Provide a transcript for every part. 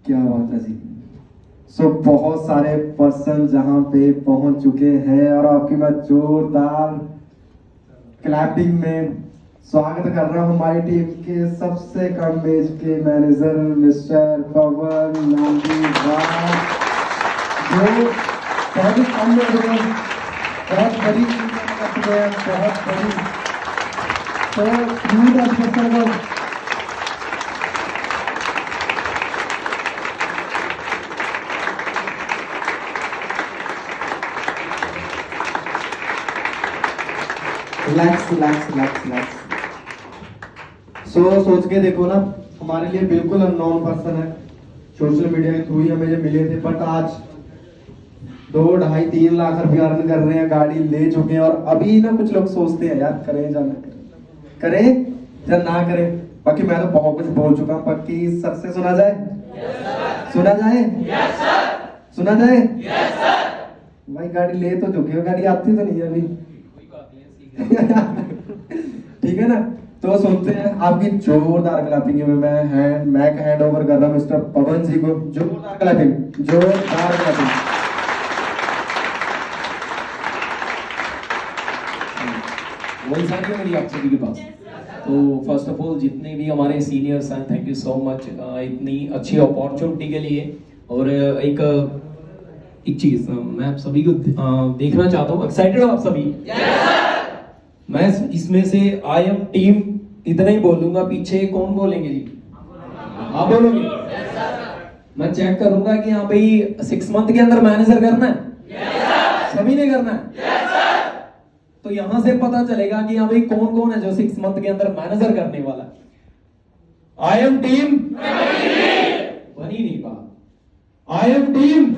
क्या बात है जी। सो बहुत सारे पर्सन जहां पे पहुंच चुके हैं और आपकी मैं जोरदार क्लैपिंग में स्वागत कर रहा हूं हमारी टीम के सबसे कम एज के मैनेजर मिस्टर पवन नांदीवाल, जो बहुत ही कम एज में बहुत बड़ी बहुत बड़ी तो रिलैक्स। सोच के देखो ना, हमारे लिए बिल्कुल अननोन पर्सन है, सोशल मीडिया के थ्रू ही हमें ये मिले थे, बट आज 2-2.5-3 लाख रुपया अर्न कर रहे हैं, गाड़ी ले चुके हैं। और अभी ना कुछ लोग सोचते हैं यार करें या ना करें या ना करें, बाकी मैं तो बहुत कुछ बोल चुका हूँ। बाकी सर से सुना जाए? सुना जाए? सुना जाए? भाई गाड़ी ले तो चुके हो, गाड़ी आती तो नहीं है अभी। ठीक है ना, तो सुनते हैं आपकी जोरदार क्लैपिंग में मैं हैंड ओवर कर रहा हूं मिस्टर पवन जी को। जोरदार क्लैपिंग। वही सारी है मेरी आप सभी के पास। तो फर्स्ट ऑफ ऑल जितने भी हमारे सीनियर्स हैं, थैंक यू सो मच इतनी अच्छी अपॉर्चुनिटी के लिए। और एक चीज मैं आप सभी को देखना चाहता हूँ, एक्साइटेड हो आप सभी? मैं इसमें से आई एम टीम इतना ही बोलूंगा, पीछे कौन बोलेंगे जी? आप बोलोगे? मैं चेक करूंगा कि यहाँ पे 6 मंथ के अंदर मैनेजर करना है, सभी ने करना है। तो यहां से पता चलेगा कि यहाँ पे कौन कौन है जो 6 मंथ के अंदर मैनेजर करने वाला है। आई एम टीम बनी नहीं बात। I am team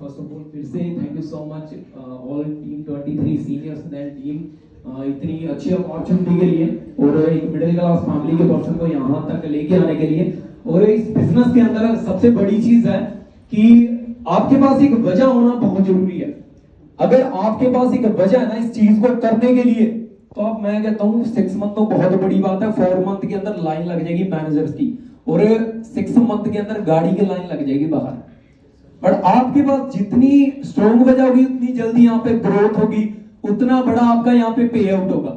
first of all फिर से thank you so much all team 23 seniors that team इतनी अच्छी अपॉर्चुनिटी के लिए और एक मिडिल क्लास फैमिली के पर्सन को यहाँ तक लेके आने के लिए। और इस बिजनेस के अंदर सबसे बड़ी चीज है कि आपके पास एक वजह होना बहुत जरूरी है। अगर आपके पास एक वजह है ना इस चीज को करने के लिए, तो आप मैं कहता हूँ 6 मंथ तो बहुत बड़ी बात है। 4 मंथ के अंदर लाइन लग जाएगी मैनेजर्स की, और 6 मंथ के अंदर गाड़ी की लाइन लग जाएगी बाहर। बट आपके पास जितनी स्ट्रॉन्ग वजह होगी उतनी जल्दी यहाँ पे ग्रोथ होगी, उतना बड़ा आपका यहाँ पे पे आउट होगा।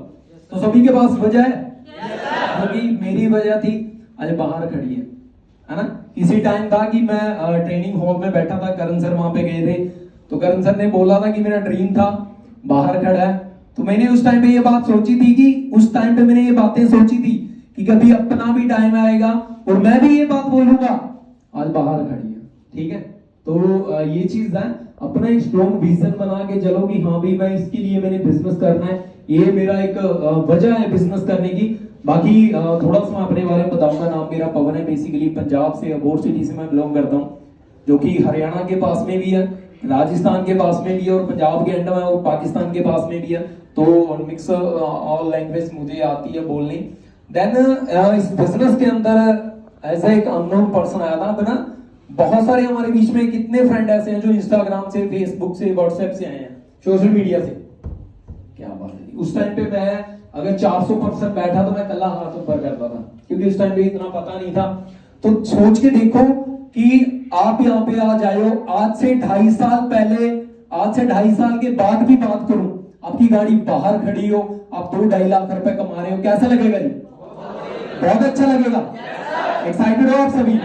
तो सभी के पास वजह है? क्योंकि मेरी वजह थी आज बाहर खड़ी है ना। किसी टाइम था कि मैं ट्रेनिंग हॉल में बैठा था, करण सर वहां पे गए थे, तो करण सर ने बोला था कि मेरा ड्रीम था बाहर खड़ा है। तो मैंने उस टाइम पे ये बात सोची थी कि कभी अपना भी टाइम आएगा और मैं भी ये बात बोलूंगा, आज बाहर खड़ी है। ठीक है, तो ये चीज है, अपना एक स्ट्रॉन्ग विजन बना के चलो कि हाँ भाई मैं इसके लिए मैंने बिजनेस करना है, ये मेरा एक वजह है बिजनेस करने की। बाकी थोड़ा सा मैं अपने बारे में बताऊंगा। नाम मेरा पवन है, बेसिकली पंजाब से अबोहर सिटी से मैं बिलोंग करता हूँ, जो कि हरियाणा के पास में भी है, राजस्थान के पास में भी है और पंजाब के अंडर में और पाकिस्तान के पास में भी है। तो मिक्स ऑल लैंग्वेज मुझे आती है बोलनी। देन इस बिजनेस के अंदर एज एक अननोन पर्सन आया था बना। बहुत सारे हमारे बीच में कितने फ्रेंड ऐसे हैं जो इंस्टाग्राम से, फेसबुक से, व्हाट्सएप से आए हैं, सोशल मीडिया से। क्या बात है, उस टाइम पे मैं अगर 400% बैठा तो मैं कल्ला हाथ ऊपर करता था, क्योंकि उस टाइम पे इतना पता नहीं था। तो सोच के देखो कि आप यहाँ पे आ जाओ, आज से 2.5 साल पहले, आज से 2.5 साल के बाद भी बात करूं, आपकी गाड़ी बाहर खड़ी हो, आप 2-2.5 लाख रुपए कमा रहे हो, कैसा लगेगा जी? बहुत अच्छा लगेगा। एक्साइटेड हो आप सभी?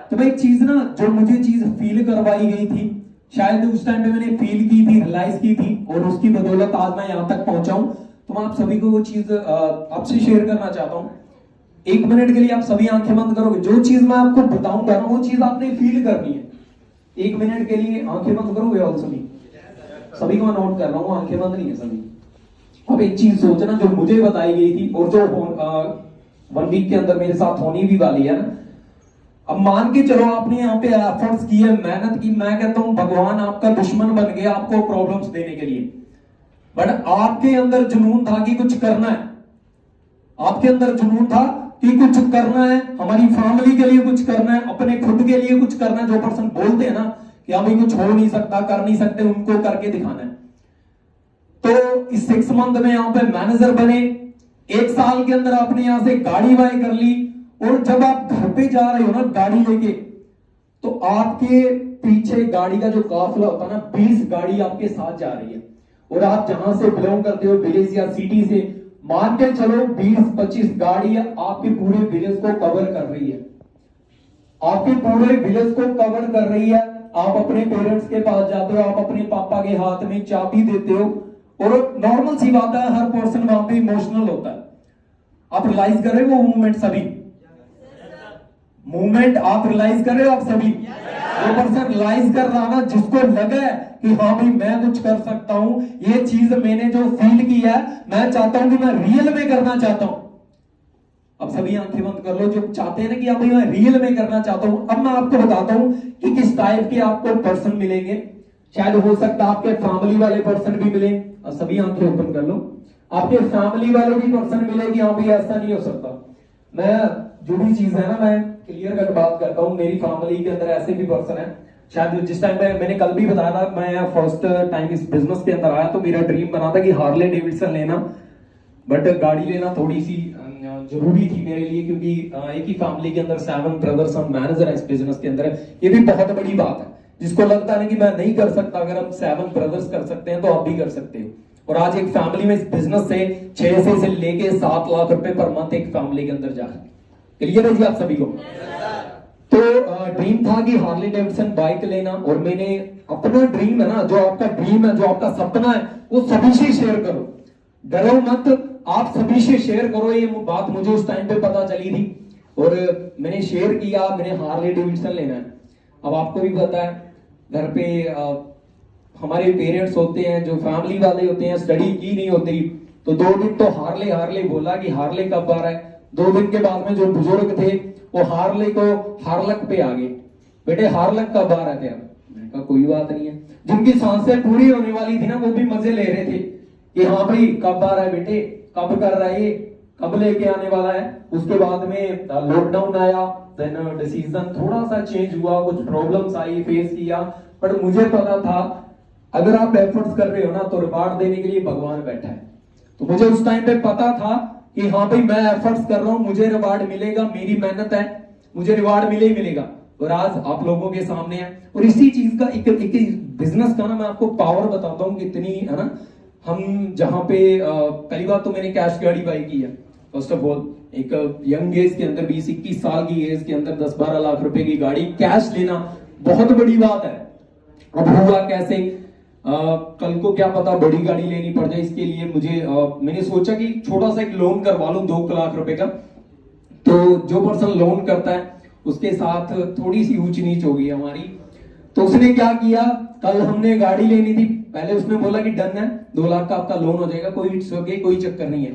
तो भाई एक चीज ना, जो मुझे चीज फील करवाई गई थी, शायद उस टाइम पे मैंने फील की थी, रियलाइज की थी, और उसकी बदौलत आज मैं यहाँ तक पहुंचा हूं। तो मैं आप सभी को वो चीज आपसे शेयर करना चाहता हूँ। 1 मिनट के लिए आप सभी आंखें बंद करोगे, जो चीज मैं आपको बताऊंगा ना वो चीज आपने फील करनी है। 1 मिनट के लिए आंखें बंद करोगे और सभी को मैं नोट कर रहा हूँ, आंखें बंद नहीं है सभी। अब एक चीज सोचना जो मुझे बताई गई थी और जो 1 वीक के अंदर मेरे साथ होनी भी वाली है ना। अब मान के चलो आपने यहाँ पे एफर्ट्स किए, मेहनत की, मैं कहता हूँ भगवान आपका दुश्मन बन गया आपको प्रॉब्लम्स देने के लिए, बट आपके अंदर जुनून था कि कुछ करना है। आपके अंदर जुनून था कि कुछ करना है, हमारी फैमिली के लिए कुछ करना है, अपने खुद के लिए कुछ करना है। जो पर्सन बोलते हैं ना कि हाँ भाई कुछ हो नहीं सकता, कर नहीं सकते, उनको करके दिखाना है। तो इस 6 मंथ में यहाँ पे मैनेजर बने, 1 साल के अंदर आपने यहां से गाड़ी बाय कर ली, और जब आप घर पे जा रहे हो ना गाड़ी लेके, तो आपके पीछे गाड़ी का जो काफिला होता है ना, 20 गाड़ी आपके साथ जा रही है, और आप जहां से बिलोंग करते हो, विलेज या सिटी से, मान के चलो 20-25 गाड़ी आपके पूरे विलेज को कवर कर रही है, आपके पूरे विलेज को कवर कर रही है। आप अपने पेरेंट्स के पास जाते हो, आप अपने पापा के हाथ में चाबी देते हो, और नॉर्मल सी बात है, हर पर्सन वहां पे इमोशनल होता है। आप रियलाइज कर रहे हो वो मूवमेंट, सभी मूवमेंट आप रियलाइज कर रहे हो, आप सभी वो पर्सन रियलाइज कर रहा ना, जिसको लगा है कि हाँ भाई मैं कुछ कर सकता हूं, ये चीज मैंने जो फील की है, मैं चाहता हूं कि मैं रियल में करना चाहता हूं। अब सभी आंखें बंद कर लो जो चाहते हैं ना कि अब मैं रियल में करना चाहता हूं। अब मैं आपको बताता हूं कि किस टाइप के आपको पर्सन मिलेंगे। शायद हो सकता है आपके फैमिली वाले पर्सन भी मिले, और सभी आंखें ओपन कर लो, आपके फैमिली वाले भी पर्सन मिले कि हाँ भाई ऐसा नहीं हो सकता। मैं जो भी चीज है ना, मैं क्लियर कट बात करता हूँ, मेरी फैमिली के अंदर ऐसे भी पर्सन है। शायद जिस टाइम मैंने कल भी बताया था, मैं फर्स्ट टाइम इस बिजनेस के अंदर आया तो मेरा ड्रीम बना था कि हार्ले डेविडसन लेना, बट गाड़ी लेना थोड़ी सी जरूरी थी मेरे लिए, क्योंकि एक ही फैमिली के अंदर 7 ब्रदर्स हम मैनेजर है इस बिजनेस के अंदर। ये भी बहुत बड़ी बात है, जिसको लगता है कि मैं नहीं कर सकता, अगर हम 7 ब्रदर्स कर सकते हैं तो आप भी कर सकते हो। और आज एक फैमिली में इस बिजनेस से 6 से लेके 7 लाख रुपए पर मंथ एक फैमिली के अंदर जा रहे हैं। क्लियर है जी आप सभी को? तो ड्रीम था कि हार्ले डेविडसन बाइक लेना, और मैंने अपना ड्रीम है ना, जो आपका ड्रीम है, जो आपका सपना है, वो सभी से शेयर करो, डरो मत, आप सभी से शेयर करो। ये बात मुझे उस टाइम पे पता चली थी और मैंने शेयर किया, मैंने हार्ले डेविडसन लेना है। अब आपको भी पता है घर पे हमारे पेरेंट्स होते हैं, जो फैमिली वाले होते हैं, स्टडी की नहीं होती, तो 2 दिन तो हार्ले हार्ले बोला कि हार्ले कब आ रहा है। 2 दिन के बाद में जो बुजुर्ग थे वो हार्ले को हार्लक पे आ गए, बेटे हार्लक कब आ रहे थे? मैंने कहा कोई बात नहीं है। जिनकी सांसें पूरी होने वाली थी ना, वो भी मजे ले रहे थे कि हाँ भाई कब आ रहा है बेटे, कब कर रहा है ये, कब लेके आने वाला है। उसके बाद में लॉकडाउन आया, देन डिसीजन थोड़ा सा चेंज हुआ, कुछ प्रॉब्लम्स आई, फेस किया, बट मुझे पता था अगर आप एफर्ट्स कर रहे हो ना तो रिवार्ड देने के लिए भगवान बैठा है। तो मुझे उस टाइम पे पता था कि हाँ भाई मैं एफर्ट्स कर रहा हूं, मुझे रिवार्ड मिलेगा, मेरी मेहनत है, मुझे रिवार्ड मिले ही मिलेगा। और आज आप लोगों के सामने है। और इसी चीज का एक बिजनेस का ना मैं आपको पावर बताता हूँ कितनी है ना। हम जहां पे पहली बार तो मैंने कैश गाड़ी बाई की है। फर्स्ट ऑफ ऑल एक यंग एज के अंदर 20-21 साल की एज के अंदर 10-12 लाख रुपए की गाड़ी कैश लेना बहुत बड़ी बात है। अब हुआ कैसे, कल को क्या पता बड़ी गाड़ी लेनी पड़ जाए, इसके लिए मुझे मैंने सोचा कि छोटा सा एक लोन करवा लूं 2 लाख रुपए का। तो जो पर्सन लोन करता है उसके साथ थोड़ी सी ऊंच नीच होगी हमारी। तो उसने क्या किया, कल हमने गाड़ी लेनी थी, पहले उसने बोला कि डन है 2 लाख का आपका लोन हो जाएगा, कोई चक्कर नहीं है।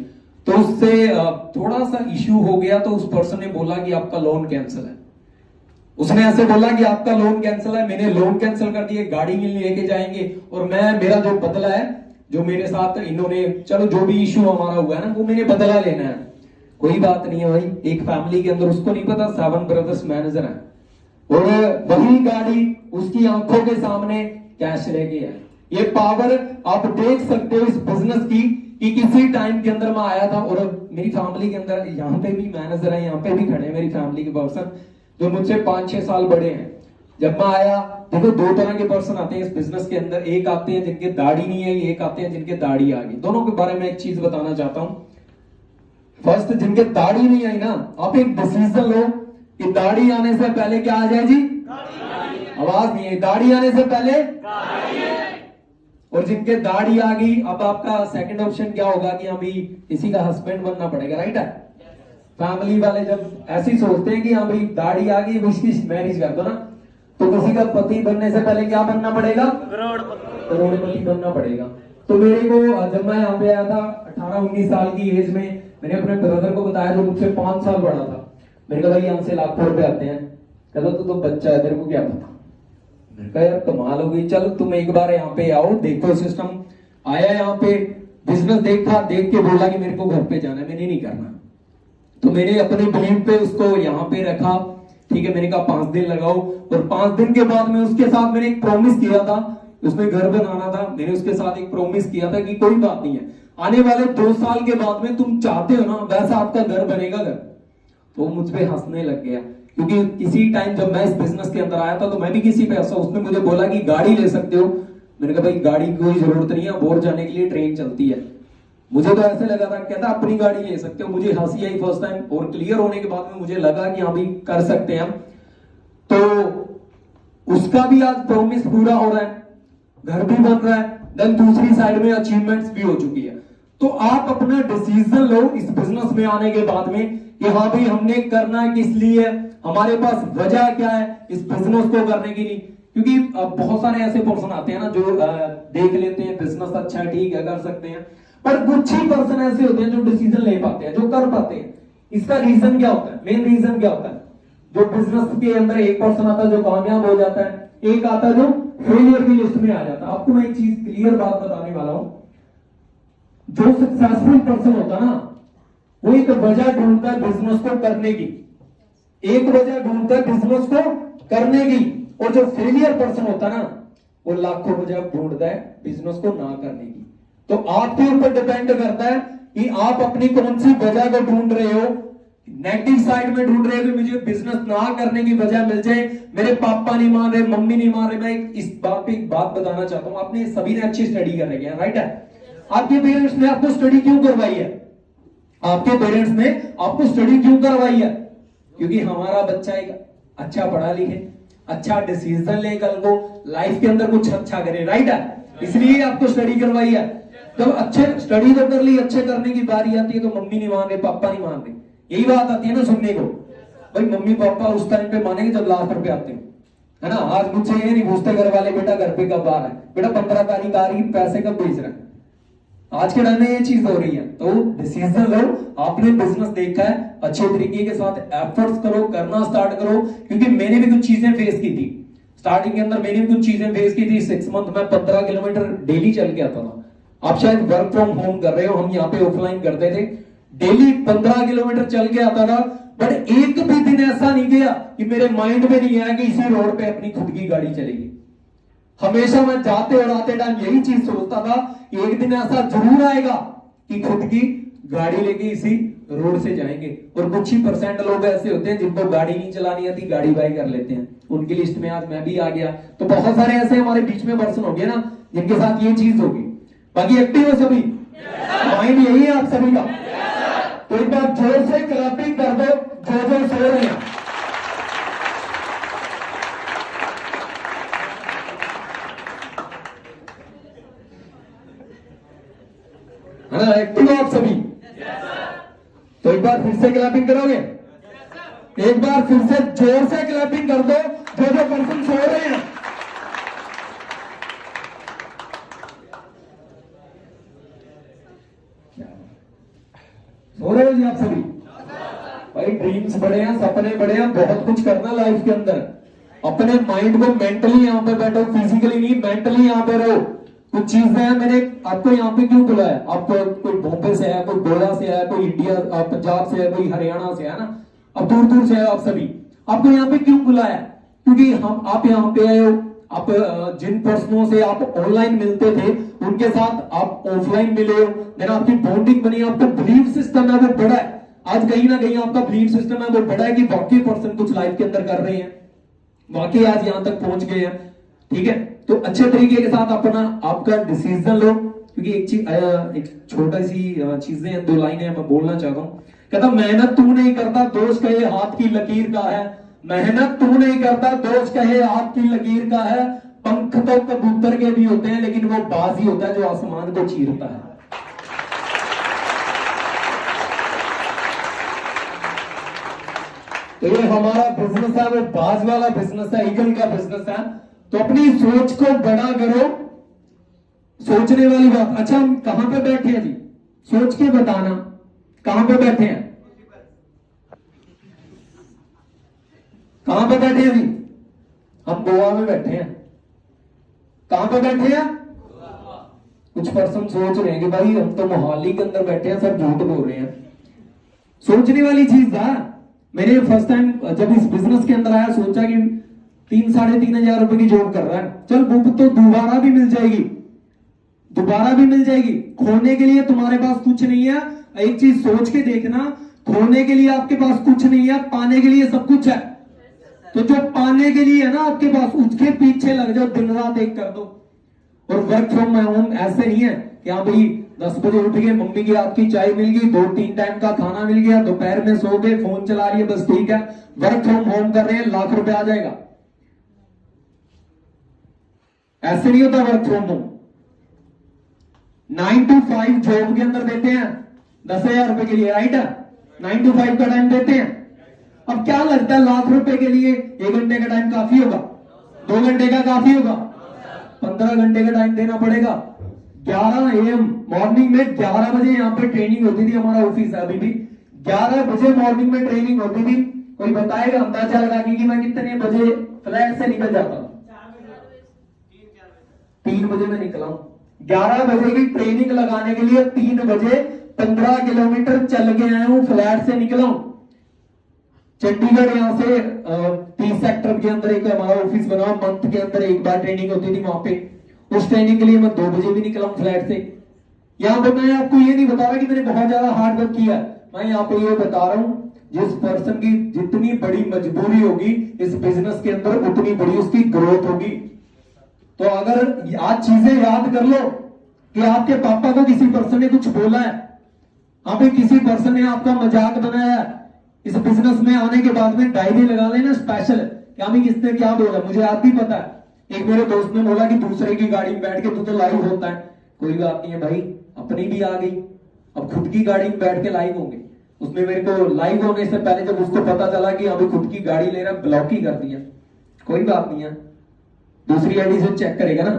तो उससे थोड़ा सा इश्यू हो गया, तो उस पर्सन ने बोला कि आपका लोन कैंसिल है। उसने ऐसे बोला कि आपका लोन कैंसिल है। मैंने लोन कैंसिल कर दिए, गाड़ी में लेके जाएंगे, और मैं मेरा जो बदला है, जो मेरे साथ इन्होंने, चलो जो भी इश्यू हमारा हुआ है ना, वो मैंने बदला लेना है। कोई बात नहीं है भाई, एक फैमिली के अंदर उसको नहीं पता 7 ब्रदर्स मैनेजर है, और वही गाड़ी उसकी आंखों के सामने कैश लेके आए। ये पावर आप देख सकते हो इस बिजनेस की, कि किसी टाइम के अंदर मैं आया था, और मेरी फैमिली के अंदर यहाँ पे भी मैनेजर है, यहाँ पे भी खड़े हैं मेरी फैमिली के पर्सन जो मुझसे 5-6 साल बड़े हैं। जब मैं आया, देखो 2 तरह के पर्सन आते हैं इस बिजनेस के अंदर, एक आते हैं जिनके दाढ़ी नहीं है, एक आते हैं जिनके दाढ़ी आ गई। दोनों के बारे में एक चीज बताना चाहता हूं। फर्स्ट, जिनके दाढ़ी नहीं आई ना, आप एक डिसीजन लो कि दाढ़ी आने से पहले क्या आ जाए जी, आवाज नहीं है, दाढ़ी आने से पहले। और जिनके दाढ़ी आ गई, अब आपका सेकंड ऑप्शन क्या होगा कि अभी किसी का हस्बैंड बनना पड़ेगा, राइट है। फैमिली वाले जब ऐसे ही सोचते हैं कि हाँ भाई दाढ़ी आ गई, इसकी मैरिज कर दो ना, तो किसी का पति बनने से पहले क्या बनना पड़ेगा, करोड़पति बनना पड़ेगा। तो मेरे को जब मैं यहाँ पे आया था 18-19 साल की एज में, मैंने अपने ब्रदर को बताया जो मुझसे 5 साल बड़ा था। मैंने कहा भाई यहाँ से लाखों रुपए आते हैं। कहता तू तो बच्चा है, तेरे को क्या पता। मैंने कहा यार कमाल हो गई, चलो तुम एक बार यहाँ पे आओ, देखो सिस्टम। आया यहाँ पे, बिजनेस देखा, देख के बोला कि मेरे को घर पे जाना है, मैंने नहीं करना। तो मैंने अपने बिलीव पे उसको यहाँ पे रखा, ठीक है। मैंने कहा 5 दिन लगाओ, और 5 दिन के बाद में उसके साथ मैंने एक प्रॉमिस किया था, उसमें घर बनाना था। मैंने उसके साथ एक प्रॉमिस किया था कि कोई बात नहीं है, आने वाले 2 साल के बाद में तुम चाहते हो ना वैसा आपका घर बनेगा घर। तो मुझ पे हंसने लग गया, क्योंकि किसी टाइम जब मैं इस बिजनेस के अंदर आया था तो मैं भी किसी पे हंसा। उसने मुझे बोला कि गाड़ी ले सकते हो। मैंने कहा भाई गाड़ी की कोई जरूरत नहीं है, बोर जाने के लिए ट्रेन चलती है। मुझे तो ऐसे लगा था, कहता अपनी गाड़ी ले सकते हो। मुझे हंसी आई फर्स्ट टाइम, और क्लियर होने के बाद में मुझे लगा कि हाँ भी कर सकते हैं हम। तो उसका भी आज प्रॉमिस पूरा हो रहा है, घर भी बन रहा है, देन दूसरी साइड में अचीवमेंट्स भी हो चुकी है। तो आप अपना डिसीजन लो इस बिजनेस में आने के बाद में कि हाँ भाई हमने करना है किस लिए, हमारे पास वजह क्या है इस बिजनेस को करने के लिए। क्योंकि बहुत सारे ऐसे पर्सन आते हैं ना जो देख लेते हैं बिजनेस अच्छा है, ठीक है कर सकते हैं, पर कुछ ही पर्सन ऐसे होते हैं जो डिसीजन ले पाते हैं, जो कर पाते हैं। इसका रीजन क्या होता है, मेन रीजन क्या होता है? जो बिजनेस के अंदर एक पर्सन आता है जो कामयाब हो जाता है, एक आता है जो फेलियर की लिस्ट में आ जाता है। आपको मैं एक चीज क्लियर बात बताने वाला हूं, जो सक्सेसफुल पर्सन होता ना वो एक वजह ढूंढता है बिजनेस को करने की, एक वजह ढूंढता है बिजनेस को करने की। और जो फेलियर पर्सन होता ना वो लाखों वजह ढूंढता है बिजनेस को ना करने की। तो आपके ऊपर डिपेंड करता है कि आप अपनी कौन सी वजह को ढूंढ रहे हो। नेगेटिव साइड में ढूंढ रहे हो कि मुझे बिजनेस ना करने की वजह मिल जाए, मेरे पापा नहीं मान रहे, मम्मी नहीं मान रहे। मैं इस बात पे एक बात बताना चाहता हूं, आपने सभी ने अच्छी स्टडी कर रही है, राइट है? आपके पेरेंट्स ने आपको स्टडी क्यों करवाई है? आपके पेरेंट्स ने आपको स्टडी क्यों करवाई है? क्योंकि हमारा बच्चा एक अच्छा पढ़ा लिखे, अच्छा डिसीजन ले, कल को लाइफ के अंदर कुछ अच्छा करे, राइट है? इसलिए आपको स्टडी करवाई है। जब अच्छे स्टडी तो कर ली, अच्छे करने की बारी आती है तो मम्मी नहीं मान रहे, पापा नहीं मान रहे, यही बात आती है ना सुनने को। भाई मम्मी पापा उस टाइम पे मानेंगे जब लास्ट पे आते हैं, है ना? आज मुझसे ये नहीं पूछते घर वाले बेटा घर पे कब आ रहा है, बेटा 15 तारीख आ रही, पैसे कब भेज रहे हैं। आज के टाइम में ये चीज हो रही है। तो डिसीजन लो, आपने बिजनेस देखा है, अच्छे तरीके के साथ एफर्ट्स करो, करना स्टार्ट करो। क्योंकि मैंने भी कुछ चीजें फेस की थी स्टार्टिंग के अंदर, मैंने भी कुछ चीजें फेस की थी। 6 मंथ में 15 किलोमीटर डेली चल के आता था। आप शायद वर्क फ्रॉम होम कर रहे हो, हम यहाँ पे ऑफलाइन करते थे, डेली 15 किलोमीटर चल के आता था। बट एक भी दिन ऐसा नहीं गया कि मेरे माइंड में नहीं आया कि इसी रोड पे अपनी खुद की गाड़ी चलेगी। हमेशा मैं जाते और आते टाइम यही चीज सोचता था कि एक दिन ऐसा जरूर आएगा कि खुद की गाड़ी लेके इसी रोड से जाएंगे। और कुछ ही % लोग ऐसे होते हैं जिनको गाड़ी नहीं चलानी आती, गाड़ी बाई कर लेते हैं। उनकी लिस्ट में आज मैं भी आ गया। तो बहुत सारे ऐसे हमारे बीच में पर्सन हो गए ना जिनके साथ ये चीज होगी। बाकी एक्टिव हो सभी, माइंड यही है आप सभी का। तो एक बार जोर से क्लैपिंग कर दो जो सो रहे हैं। है ना? एक्टिव हो आप सभी? तो एक बार फिर से क्लैपिंग करोगे? एक बार फिर से जोर से क्लैपिंग कर दो जो पर्सन सो रहे हैं। सो रहे हो जी आप सभी? भाई ड्रीम्स बड़े हैं, सपने बड़े हैं, बहुत कुछ करना लाइफ के अंदर। अपने माइंड को मेंटली यहाँ पे बैठो, फिजिकली नहीं, मेंटली यहाँ पे रहो। कुछ चीजें हैं, मैंने आपको यहाँ पे क्यों बुलाया? आपको कोई बॉम्बे से है, कोई गोवा से है, कोई इंडिया पंजाब से है, कोई हरियाणा से है ना, अब दूर दूर से है आप सभी। आपको यहाँ पे क्यों बुलाया? क्योंकि आप यहाँ पे आए हो, आप जिन पर्सनों से आप ऑनलाइन मिलते थे उनके साथ आप ऑफलाइन मिले हो, देन आपकी बॉन्डिंग बनी, आपका बिलीफ सिस्टम है वो बड़ा है। आज कहीं ना कहीं आपका बिलीफ सिस्टम है वो बड़ा है कि वाकई पर्सन कुछ लाइफ के अंदर कर रहे हैं, वाकई आज यहां तक पहुंच गए हैं। ठीक है, तो अच्छे तरीके के साथ अपना आपका डिसीजन लो। क्योंकि एक चीज, एक छोटा सी चीजें 2 लाइनें मैं बोलना चाहता हूँ। कहता मेहनत तू नहीं करता दोष कहे हाथ की लकीर का है, मेहनत तू नहीं करता दोष कहे हाथ की लकीर का है। पंख तो कबूतर के भी होते हैं लेकिन वो बाज ही होता है जो आसमान को चीरता है। तो ये हमारा बिजनेस है, वो बाज वाला बिजनेस है, ईगल का बिजनेस है। तो अपनी सोच को बड़ा करो, सोचने वाली बात। अच्छा हम कहां पे बैठे हैं जी? सोच के बताना कहां पे बैठे हैं, कहां पे बैठे हैं जी? हम गोवा में बैठे हैं। कहां पे बैठे हैं? कुछ पर्सन सोच रहे हैं कि भाई हम तो मोहाली के अंदर बैठे हैं, सब झूठ बोल रहे हैं। सोचने वाली चीज है। मैंने फर्स्ट टाइम जब इस बिजनेस के अंदर आया सोचा कि 3-3.5 हजार रुपए की जॉब कर रहा है, चल बुक तो दोबारा भी मिल जाएगी, दोबारा भी मिल जाएगी। खोने के लिए तुम्हारे पास कुछ नहीं है। एक चीज सोच के देखना, खोने के लिए आपके पास कुछ नहीं है, पाने के लिए सब कुछ है। तो जो पाने के लिए है ना आपके पास, उसके पीछे लग जाओ, दिन रात एक कर दो। और वर्क फ्रॉम होम ऐसे नहीं है कि हाँ भाई 10 बजे उठ गए, मम्मी की आपकी चाय मिल गई, 2-3 टाइम का खाना मिल गया, दोपहर में सो गए, फोन चला रही है, बस ठीक है। वर्क फ्रॉम होम कर रहे हैं, लाख रुपए आ जाएगा। ऐसे नहीं होता work from home. 9 to 5 job के अंदर देते हैं 10,000 रुपए के लिए, राइट है। 9 to 5 का टाइम देते हैं। अब क्या लगता है लाख रुपए के लिए 1 घंटे का टाइम काफी होगा? 2 घंटे का काफी होगा? 15 घंटे का टाइम देना पड़ेगा। 11 AM मॉर्निंग में 11 बजे यहाँ पे ट्रेनिंग होती थी। हमारा ऑफिस है अभी भी 11 बजे मॉर्निंग में ट्रेनिंग होती थी। कोई बताएगा अंदाजा लगा कि मैं कितने बजे फ्लैट से निकल जाता हूँ? 3 बजे में निकला हूं। 11 बजे की ट्रेनिंग लगाने के लिए 3 बजे 15 किलोमीटर चल के आया हूं, फ्लैट से निकला हूं। चंडीगढ़ यहां से 30 सेक्टर के अंदर एक हमारा ऑफिस बना, मंथ के अंदर एक बार ट्रेनिंग होती थी वहां पे। उस ट्रेनिंग के लिए मैं 2 बजे भी निकला हूं फ्लैट से। यहां पर मैं आपको ये नहीं बता रहा कि मैंने बहुत ज्यादा हार्ड वर्क किया, मैं यहाँ पे ये बता रहा हूं जिस पर्सन की जितनी बड़ी मजबूरी होगी इस बिजनेस के अंदर, उतनी बड़ी उसकी ग्रोथ होगी। तो अगर आज चीजें याद कर लो कि आपके पापा को किसी पर्सन ने कुछ बोला है, आप किसी पर्सन ने आपका मजाक बनाया है, इस बिजनेस में आने के बाद में डायरी लगा लेना स्पेशल, क्या हमें किसने क्या बोला, मुझे आप भी पता है। एक मेरे दोस्त ने बोला कि दूसरे की गाड़ी में बैठ के तू तो लाइव होता है। कोई बात नहीं है भाई, अपनी भी आ गई, अब खुद की गाड़ी में बैठ के लाइव होंगे। उसने मेरे को लाइव होने से पहले जब उसको पता चला कि अभी खुद की गाड़ी ले रहा, ब्लॉक ही कर दिया। कोई बात नहीं है, दूसरी आईडी से चेक करेगा ना।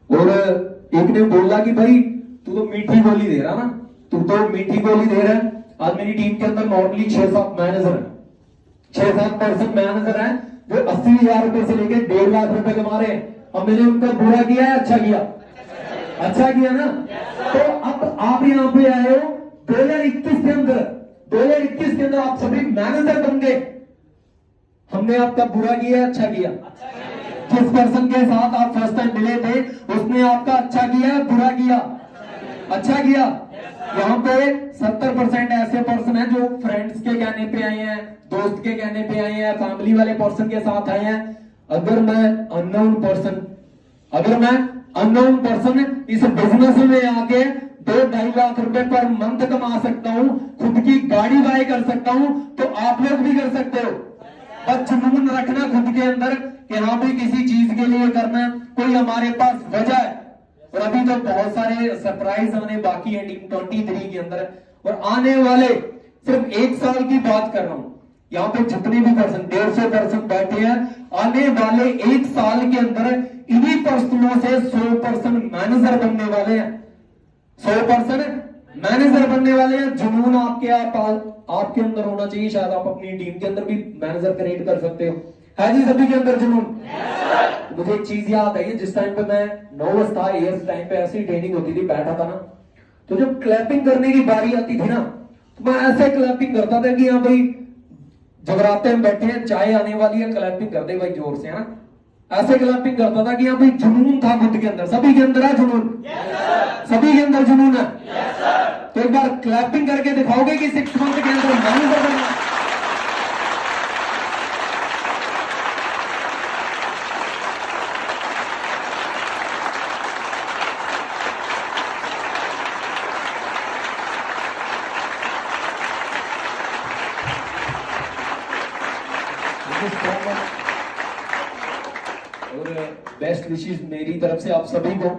और एक ने बोला कि भाई तू तो मीठी बोली दे रहा ना, तू तो मीठी बोली दे रहा है। आज मेरी टीम के अंदर नॉर्मली 6-7 मैनेजर है, 6-7 पर्सन मैनेजर है जो 80,000 रुपए से लेके 1.5 लाख रुपए कमा रहे हैं। अब मैंने उनका बुरा किया है, अच्छा किया? अच्छा किया ना। तो अब आप यहाँ पे आए हो 2021 के अंदर, 2021 के अंदर आप सभी मैनेजर बन गए। हमने आपका बुरा किया, अच्छा किया? जिस पर्सन के साथ आप फर्स्ट टाइम मिले थे उसने आपका अच्छा किया, बुरा किया? अच्छा किया। यहाँ पे 70% ऐसे पर्सन हैं जो फ्रेंड्स के कहने पे आए हैं, दोस्त के कहने पे आए हैं, फैमिली वाले पर्सन के साथ आए हैं। अगर मैं अननोन पर्सन इस बिजनेस में आके 2-2.5 लाख रुपए पर मंथ कमा सकता हूँ, खुद की गाड़ी बाय कर सकता हूँ, तो आप लोग भी कर सकते हो। बस जुनून रखना खुद के अंदर कि हाँ भाई किसी चीज के लिए करना, कोई हमारे पास वजह है। और अभी तो बहुत सारे सरप्राइज आने बाकी है टीम 23 के अंदर। और आने वाले सिर्फ 1 साल की बात कर रहा हूं, यहाँ पे जितने भी पर्सन 150 पर्सन बैठे हैं, आने वाले 1 साल के अंदर इन्हीं पर्सनों से 100 पर्सन मैनेजर बनने वाले हैं। 100 पर्सन मैनेजर बनने वाले हैं। जुनून आपके अंदर होना चाहिए। शायद आप अपनी टीम के अंदर भी मैनेजर क्रिएट कर सकते हो। है जी सभी के अंदर जुनून? मुझे एक चीज याद आई, जिस टाइम पे मैं 9 था, इस टाइम पे ऐसी ट्रेनिंग होती थी, बैठा था ना, तो जब क्लैपिंग करने की बारी आती थी ना, तो मैं ऐसे क्लैपिंग करता था कि हाँ भाई जगराते में बैठे हैं, चाय आने वाली है, क्लैपिंग कर दे भाई जोर से, है ऐसे क्लैपिंग करता था कि हाँ भाई जुनून था खुद के अंदर। सभी के अंदर है जुनून? सभी के अंदर जुनून है? तो एक बार क्लैपिंग करके दिखाओगे कि 6 मंथ के अंदर मैनेजर बनना। और बेस्ट विशेस मेरी तरफ से आप सभी को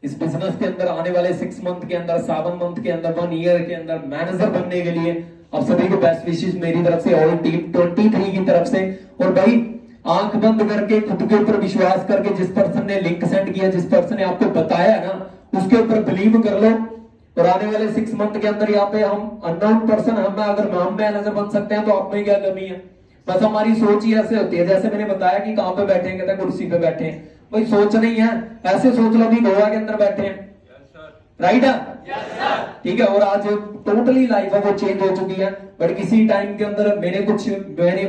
इस बिजनेस के अंदर आने वाले 6 मंथ के अंदर, 7 मंथ के अंदर, 1 ईयर के अंदर मैनेजर बनने के लिए आप सभी को बेस्ट विशेस मेरी तरफ से और टीम 23 की तरफ से। और भाई आंख बंद करके खुद के ऊपर विश्वास करके, जिस पर्सन ने लिंक सेंड किया, जिस पर्सन ने आपको बताया ना, उसके ऊपर बिलीव कर लो। और आने वाले 6 मंथ के अंदर यहाँ पे हम अननोन पर्सन, हम अगर हम मैनेजर बन सकते हैं तो आप में क्या कमी है? बस हमारी सोच ही ऐसे होती है, जैसे मैंने बताया कि कहां पे बैठे हैं, कहते हैं कुर्सी पे बैठे हैं। भाई सोच नहीं है, ऐसे सोच लो कि गोवा के अंदर बैठे हैं। राइट है? ठीक है। और आज टोटली लाइफ है वो चेंज हो चुकी है। बट किसी टाइम के अंदर मैंने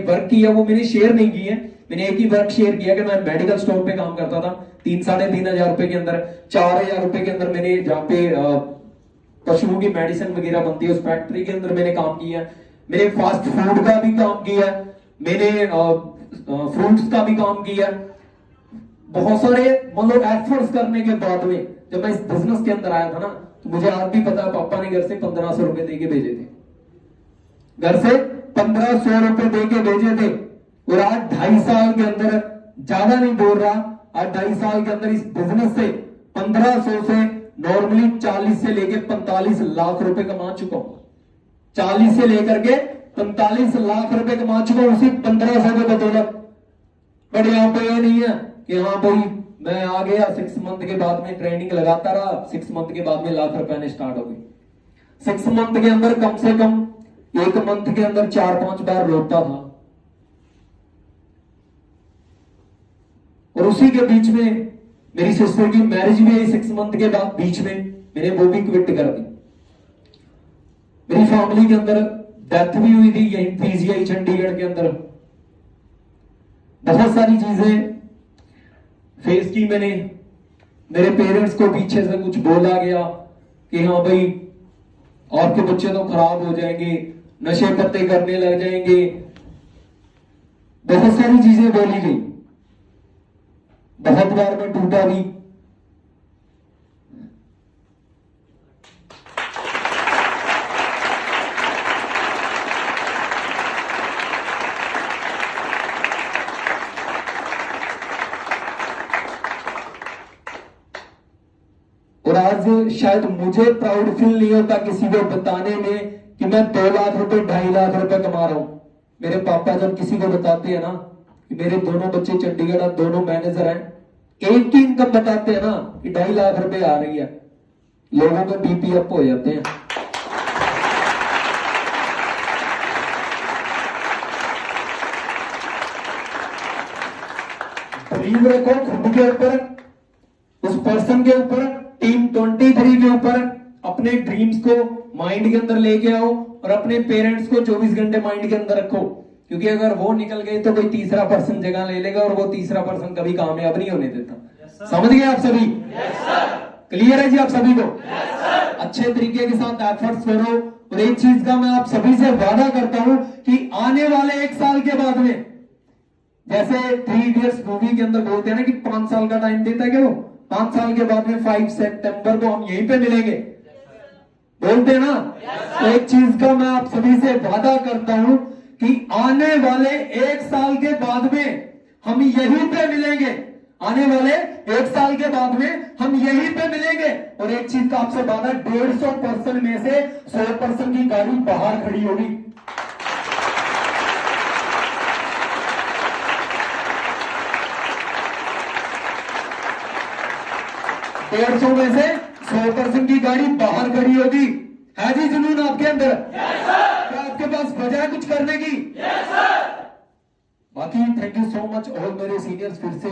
वर्क किया, वो मैंने शेयर नहीं की है। मैंने एक ही वर्क शेयर किया कि मैं मेडिकल स्टोर पे काम करता था। 3,500 रुपए के अंदर, 4,000 रुपए के अंदर मैंने जहाँ पे पशुओं की मेडिसिन वगैरह बनती है उस फैक्ट्री के अंदर मैंने काम किया। मैंने फास्ट फूड का भी काम किया, मैंने फ्रूट्स का भी काम किया। बहुत सारे मतलब एफर्ट्स करने के बाद में जब मैं इस बिजनेस के अंदर आया था ना, तो मुझे आज भी पता है पापा ने घर से 1,500 रुपए दे के भेजे थे, घर से 1,500 रुपए दे के भेजे थे। और आज 2.5 साल के अंदर, ज्यादा नहीं बोल रहा, आज 2.5 साल के अंदर इस बिजनेस से 1,500 से नॉर्मली 40 से लेके 45 लाख रुपए कमा चुका हूं। 40 से लेकर के 45 लाख रुपए कमा चुका हूं उसी 1,500 के बदौलत। बट यहाँ पे ये नहीं है कि हाँ भाई मैं आ गया 6 मंथ के बाद में ट्रेनिंग लगाता रहा, 6 मंथ के बाद में लाख रुपए ने स्टार्ट हो गई। 6 मंथ के अंदर कम से कम 1 मंथ के अंदर 4-5 बार लौटता था। और उसी के बीच में मेरी सिस्टर की मैरिज भी आई 6 मंथ के बाद, बीच में मैंने वो भी क्विट कर दी। मेरी फैमिली के अंदर डेथ भी हुई थी यही पीजीआई चंडीगढ़ के अंदर। बहुत सारी चीजें फेस की मैंने। मेरे पेरेंट्स को पीछे से कुछ बोला गया कि हाँ भाई आपके बच्चे तो खराब हो जाएंगे, नशे पत्ते करने लग जाएंगे, बहुत सारी चीजें बोली गई। बहुत बार मैं टूटा भी। और आज शायद मुझे प्राउड फील नहीं होता किसी को बताने में कि मैं 2 लाख रुपए 2.5 लाख रुपए कमा रहा हूं। मेरे पापा जब किसी को बताते हैं ना कि मेरे दोनों बच्चे चंडीगढ़ दोनों मैनेजर हैं, एक की इनकम बताते हैं ना कि 2.5 लाख रुपए आ रही है, लोगों के बीपी अप हो जाते हैं। बिलीव रखो खुद के ऊपर, उस पर्सन के ऊपर, टीम 23 के ऊपर। अपने ड्रीम्स को माइंड के अंदर लेके आओ और अपने पेरेंट्स को 24 घंटे माइंड के अंदर रखो, क्योंकि अगर वो निकल गए तो कोई तीसरा पर्सन जगह ले लेगा और वो तीसरा पर्सन कभी कामयाब नहीं होने देता। समझ गए आप सभी? क्लियर है जी आप सभी को? अच्छे तरीके के साथ एफर्ट्स करो। और एक चीज का मैं आप सभी से वादा करता हूं कि आने वाले 1 साल के बाद में, जैसे 3 इडियट्स मूवी के अंदर बोलते हैं ना कि 5 साल का टाइम देता है, क्या वो 5 साल के बाद में 5 सितंबर को हम यहीं पे मिलेंगे, बोलते हैं ना। तो एक चीज का मैं आप सभी से वादा करता हूं कि आने वाले 1 साल के बाद में हम यहीं पे मिलेंगे। आने वाले 1 साल के बाद में हम यहीं पे मिलेंगे। और एक चीज का आपसे वादा, 150% में से 100% की गाड़ी बाहर खड़ी होगी। डेढ़ सौ में से 100% की गाड़ी बाहर खड़ी होगी। है जी जुनून आपके अंदर? क्या आपके पास वजह है कुछ करने की? बाकी thank you so much all मेरे सीनियर्स, फिर से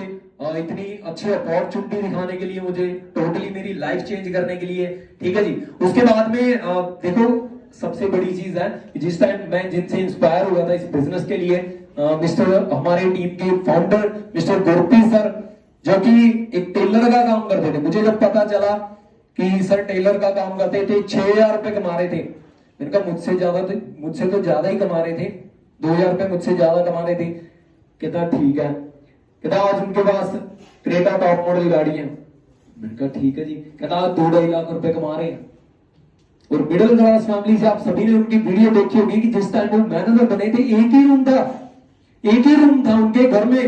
इतनी अच्छी अपॉर्चुनिटी दिखाने के लिए मुझे, टोटली मेरी लाइफ चेंज करने के लिए। ठीक है जी। उसके बाद में देखो सबसे बड़ी चीज है कि जिस टाइम मैं जिनसे इंस्पायर हुआ था इस बिजनेस के लिए, मिस्टर हमारे टीम के फाउंडर मिस्टर गुरप्रीत सर, जो कि एक टेलर का काम करते थे। मुझे जब पता चला कि सर टेलर का काम करते थे, 6,000 रुपए कमा रहे थे, मैंने कहा मुझसे तो ज्यादा ही कमा रहे थे, 2,000 रुपए मुझसे ज्यादा कमा रहे थे। कहता ठीक है, कहता आज उनके पास क्रेटा टॉप मॉडल गाड़ी है। मैंने कहा ठीक है जी। कहता आज 2-2.5 लाख रुपए कमा रहे हैं। और मिडिल क्लास फैमिली से आप सभी ने उनकी वीडियो देखी होगी कि जिस टाइम वो मैनेजर बने थे, एक ही रूम था उनके घर में।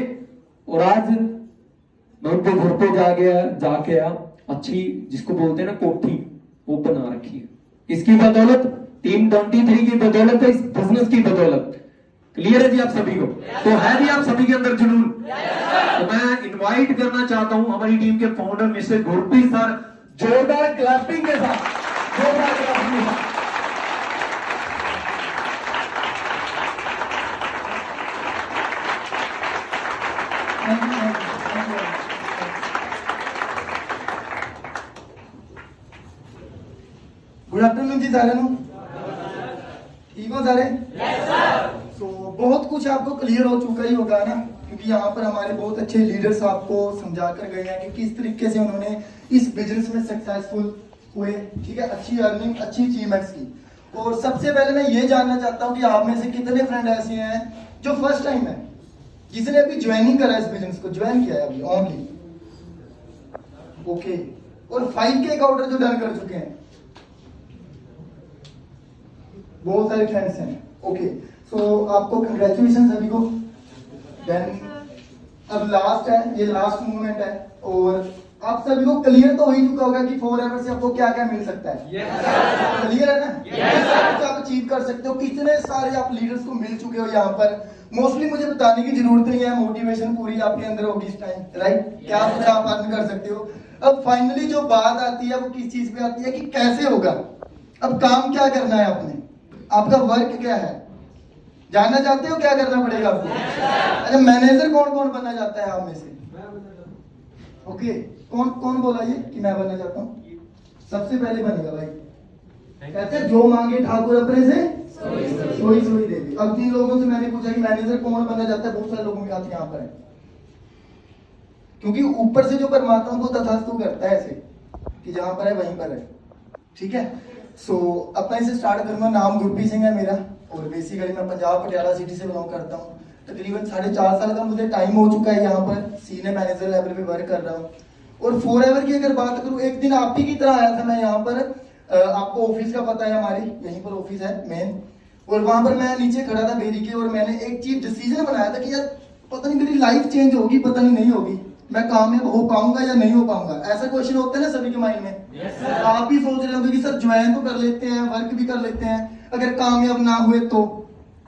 और आज मैं उनके घर पे जाके अच्छी, जिसको बोलते हैं ना कोठी, वो बना रखी है। इसकी बदौलत, टीम 23 की बदौलत है, इस बिजनेस की बदौलत। क्लियर है जी आप सभी को? तो है भी आप सभी के अंदर जुनून? तो मैं इनवाइट करना चाहता हूं हमारी टीम के फाउंडर मिस्टर गुरप्रीत सर, जोरदार क्लैपिंग के साथ, जोरदार क्लैपिंग के साथ। गुड आफ्टरनून जी सारे नु ठीक हो सारे? सो बहुत कुछ आपको क्लियर हो चुका ही होगा ना, क्योंकि यहाँ पर हमारे बहुत अच्छे लीडर्स आपको समझा कर गए हैं कि किस तरीके से उन्होंने इस बिजनेस में सक्सेसफुल हुए, ठीक है, अच्छी अर्निंग, अच्छी अचीवमेंट्स की। और सबसे पहले मैं ये जानना चाहता हूँ कि आप में से कितने फ्रेंड ऐसे हैं जो फर्स्ट टाइम है, जिसने अभी ज्वाइनिंग करा इस बिजनेस को, ज्वाइन किया है अभी ओनली, ओके, और 5K का ऑर्डर जो डन कर चुके हैं, बहुत सारे फ्रेंड्स हैं, ओके। सो आपको कंग्रेचुलेशन सभी को। देन अब लास्ट है, ये लास्ट मूवमेंट है, और आप सभी को क्लियर तो हो ही चुका होगा कि फॉरएवर से आपको क्या क्या मिल सकता है। क्लियर है ना? कुछ आप अचीव कर सकते हो। कितने सारे आप लीडर्स को मिल चुके हो यहाँ पर, मोस्टली मुझे बताने की जरूरत नहीं है, मोटिवेशन पूरी आपके अंदर होगी इस टाइम, राइट? क्या आप अर्न कर सकते हो। अब फाइनली जो बात आती है वो किस चीज पे आती है कि कैसे होगा। अब काम क्या करना है आपने, आपका वर्क क्या है, जानना चाहते हो क्या करना पड़ेगा आपको? अच्छा, मैनेजर कौन कौन बनना चाहता है आप में से? ओके, कौन कौन बोला ये कि मैं बनना चाहता हूँ? सबसे पहले बनेगा भाई, कहते हैं जो मांगे ठाकुर अपने से सोई सोई दे दी। अब 3 लोगों से मैंने पूछा कि मैनेजर कौन बनना चाहता है, बहुत सारे लोगों के हाथ यहाँ पर है, क्योंकि ऊपर से जो परमात्मा को तथास्तु करता है ऐसे कि जहां पर है वहीं पर है, ठीक है। सो अपना इसे स्टार्ट करूंगा। नाम गुरप्रीत सिंह है मेरा, और बेसिकली मैं पंजाब पटियाला सिटी से बिलोंग करता हूँ। तकरीबन 4.5 साल का मुझे टाइम हो चुका है यहाँ पर सीनियर मैनेजर लेवल पे वर्क कर रहा हूँ। और फॉरएवर की अगर बात करूँ, एक दिन आप ही की तरह आया था मैं यहाँ पर, आपको ऑफिस का पता है, हमारी यहीं पर ऑफिस है मेन, और वहां पर मैं नीचे खड़ा था बेरी के, और मैंने एक चीज डिसीजन बनाया था कि यार पता नहीं मेरी लाइफ चेंज होगी, पता नहीं होगी, मैं कामयाब हो पाऊंगा या नहीं हो पाऊंगा। ऐसा क्वेश्चन होता है ना सभी के माइंड में। yes, आप भी सोच रहे होंगे कि सर ज्वाइन तो कर लेते हैं, वर्क भी कर लेते हैं, अगर कामयाब ना हुए तो।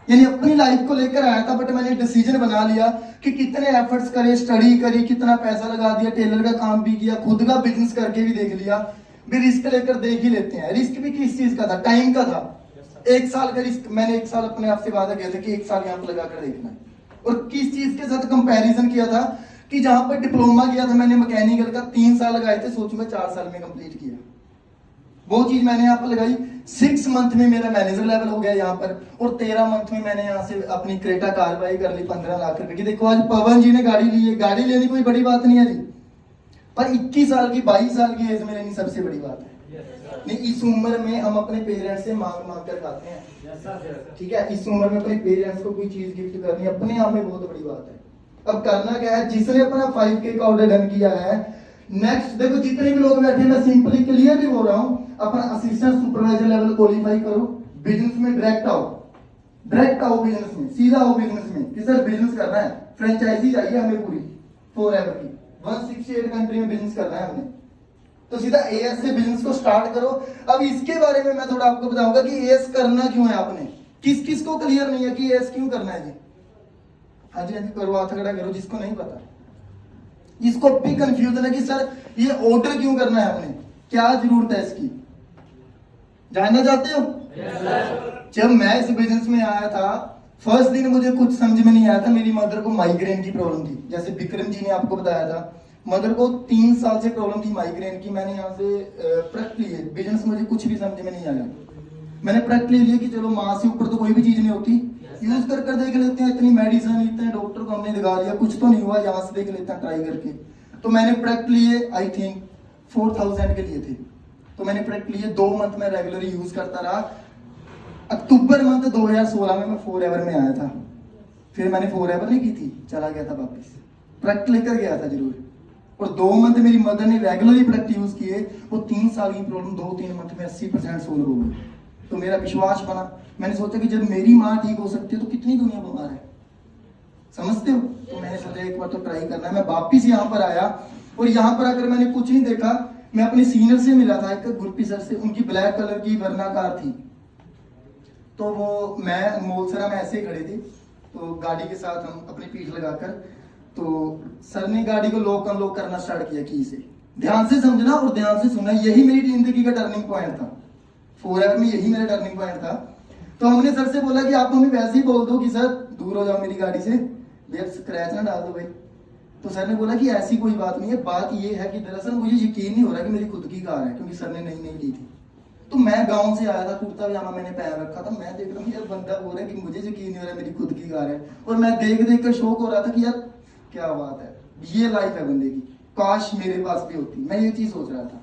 यानी अपनी लाइफ को लेकर आया था, बट मैंने डिसीजन बना लिया कि कितने एफर्ट्स करे, स्टडी करी, कितना पैसा लगा दिया, टेलर का काम भी किया, खुद का बिजनेस करके भी देख लिया, भी रिस्क लेकर देख ही लेते हैं। रिस्क भी किस चीज का था? टाइम का था। 1 साल का रिस्क, मैंने 1 साल अपने आप से वादा किया था कि 1 साल यहाँ पर लगा कर देखना है। और किस चीज के साथ कंपैरिजन किया था कि जहां पर डिप्लोमा किया था मैंने मैकेनिकल का, 3 साल लगाए थे, सोचो मैं 4 साल में कंप्लीट किया। वो चीज मैंने यहाँ पर लगाई, 6 मंथ में मेरा मैनेजर लेवल हो गया यहाँ पर, और 13 मंथ में मैंने यहाँ से अपनी क्रेटा कार बाई कर ली 15 लाख रुपए की। देखो आज पवन जी ने गाड़ी ली है, गाड़ी लेनी कोई बड़ी बात नहीं है जी, पर 21 साल की 22 साल की एज में लेनी सबसे बड़ी बात है। नहीं, इस उम्र में हम अपने पेरेंट्स से मांग मांग कर खाते हैं, ठीक है। इस उम्र में अपने पेरेंट्स को कोई चीज गिफ्ट करनी अपने आप में बहुत बड़ी बात है। अब करना क्या है, जिसने अपना 5K का ऑर्डर डन किया है, नेक्स्ट देखो जितने भी लोग बैठे, मैं सिंपली क्लियरली बोल रहा हूं, अपना असिस्टेंट सुपरवाइजर लेवल क्वालिफाई करो, बिजनेस में डायरेक्ट आओ बिजनेस में, सीधा आओ बिजनेस में कि सर बिजनेस करना है, फ्रेंचाइजी चाहिए हमें पूरी फॉरएवर की, 168 कंट्री में बिजनेस करना है हमें, तो सीधा एएस से बिजनेस को स्टार्ट करो। अब इसके बारे में मैं थोड़ा आपको बताऊंगा कि एएस करना क्यों है आपने, किस किस को क्लियर नहीं है कि एएस क्यों करना है जी। हाँ जी करो, हाथ खड़ा करो जिसको नहीं पता, जिसको भी कंफ्यूजन है कि सर ये ऑर्डर क्यों करना है आपने, क्या जरूरत है इसकी, जानना चाहते हो? जब मैं इस बिजनेस में आया था, फर्स्ट दिन मुझे कुछ समझ में नहीं आया था। मेरी मदर को माइग्रेन की प्रॉब्लम थी, जैसे विक्रम जी ने आपको बताया था, मदर को 3 साल से प्रॉब्लम थी माइग्रेन की। मैंने यहाँ से प्रोडक्ट लिए, बिजनेस मुझे कुछ भी समझ में नहीं आया, मैंने प्रोडक्ट ले लिया कि चलो माँ से ऊपर तो कोई भी चीज नहीं होती, यूज कर कर देख लेते हैं, इतनी मेडिसिन, इतने डॉक्टर को हमने दिखा लिया, कुछ तो नहीं हुआ, यहाँ से देख लेते हैं ट्राई करके। तो मैंने प्रोडक्ट लिए, आई थिंक 4000 के लिए थे, तो मैंने प्रोडक्ट लिए, 2 मंथ में रेगुलर यूज करता रहा। अक्टूबर मंथ 2016 में मैं फॉरएवर में आया था, फिर मैंने फॉरएवर नहीं की थी, चला गया था वापस, प्रोडक्ट लेकर गया था जरूर, और 2 मंथ मेरी मदर ने रेगुलरली प्रोडक्ट यूज किए, वो 3 साल की प्रॉब्लम 2-3 मंथ में 80% सोल्व हो गई। तो मेरा विश्वास बना, मैंने सोचा कि जब मेरी माँ ठीक हो सकती है तो कितनी दुनिया बीमार है, समझते हो? तो मैंने सोचा एक बार तो ट्राई करना है। मैं वापिस यहाँ पर आया, और यहाँ पर आकर मैंने कुछ नहीं देखा, मैं अपने सीनियर से मिला था, एक गुरप्रीत सर से, उनकी ब्लैक कलर की वरना कार थी, तो वो मैं मोलसरा में ऐसे ही खड़े थे, तो गाड़ी के साथ हम अपनी पीठ लगाकर, तो सर ने गाड़ी को लॉक अनलॉक करना स्टार्ट किया की से। ध्यान से समझना और ध्यान से सुनना, यही मेरी जिंदगी का टर्निंग पॉइंट था, फॉरएवर में यही मेरा टर्निंग पॉइंट था। तो हमने सर से बोला कि आप हमें वैसे ही बोल दो कि सर दूर हो जाओ मेरी गाड़ी से, भैया स्क्रैच ना डाल दो भाई। तो सर ने बोला कि ऐसी कोई बात नहीं है, बात ये है कि दरअसल मुझे यकीन नहीं हो रहा कि मेरी खुद की कार है, क्योंकि सर ने नई ली थी। तो मैं गांव से आया था, कुर्ता पजामा मैंने पहन रखा था, मैं देख रहा हूँ यार बंदा बोल रहा है कि मुझे यकीन नहीं हो रहा मेरी खुद की कार है, और मैं देख देख कर शौक हो रहा था कि यार क्या बात है, ये लाइफ है बंदे की, काश मेरे पास भी होती, मैं ये चीज सोच रहा था।